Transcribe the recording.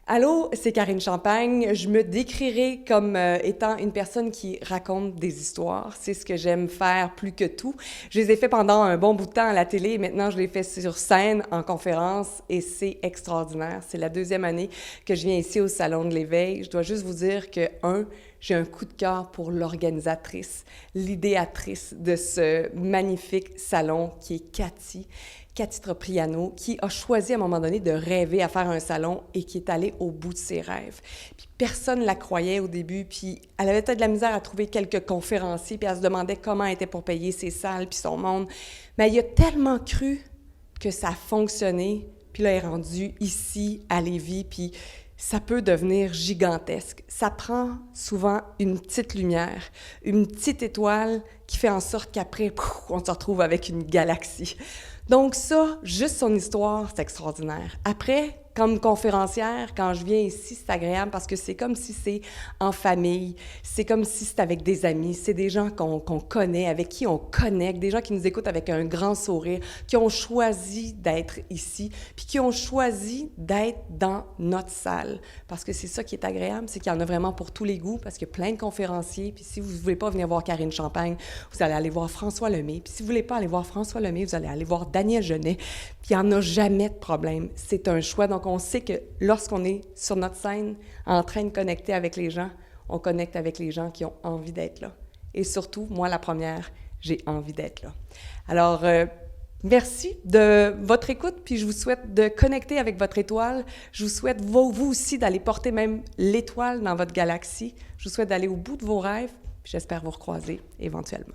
Allô, c'est Karine Champagne. Je me décrirais comme étant une personne qui raconte des histoires. C'est ce que j'aime faire plus que tout. Je les ai fait pendant un bon bout de temps à la télé et maintenant je les fais sur scène, en conférence et c'est extraordinaire. C'est la deuxième année que je viens ici au Salon de l'Éveil. Je dois juste vous dire que, j'ai un coup de cœur pour l'organisatrice, l'idéatrice de ce magnifique salon qui est Cathy Tropriano, qui a choisi à un moment donné de rêver à faire un salon et qui est allée au bout de ses rêves. Puis personne ne la croyait au début, puis elle avait peut-être de la misère à trouver quelques conférenciers, puis elle se demandait comment elle était pour payer ses salles, puis son monde. Mais elle y a tellement cru que ça a fonctionné, puis là, elle est rendue ici, à Lévis, puis ça peut devenir gigantesque. Ça prend souvent une petite lumière, une petite étoile qui fait en sorte qu'après, on se retrouve avec une galaxie. Donc ça, juste son histoire, c'est extraordinaire. Après, comme conférencière, quand je viens ici, c'est agréable parce que c'est comme si c'est en famille, c'est comme si c'est avec des amis, c'est des gens qu'on connaît, avec qui on connecte, des gens qui nous écoutent avec un grand sourire, qui ont choisi d'être ici, puis qui ont choisi d'être dans notre salle. Parce que c'est ça qui est agréable, c'est qu'il y en a vraiment pour tous les goûts, parce qu'il y a plein de conférenciers, puis si vous ne voulez pas venir voir Karine Champagne, vous allez aller voir François Lemay, puis si vous ne voulez pas aller voir François Lemay, vous allez aller voir Daniel Genet, puis il n'y en a jamais de problème. C'est un choix. Donc, on sait que lorsqu'on est sur notre scène, en train de connecter avec les gens, on connecte avec les gens qui ont envie d'être là. Et surtout, moi, la première, j'ai envie d'être là. Alors, merci de votre écoute, puis je vous souhaite de connecter avec votre étoile. Je vous souhaite, vous aussi, d'aller porter même l'étoile dans votre galaxie. Je vous souhaite d'aller au bout de vos rêves, puis j'espère vous recroiser éventuellement.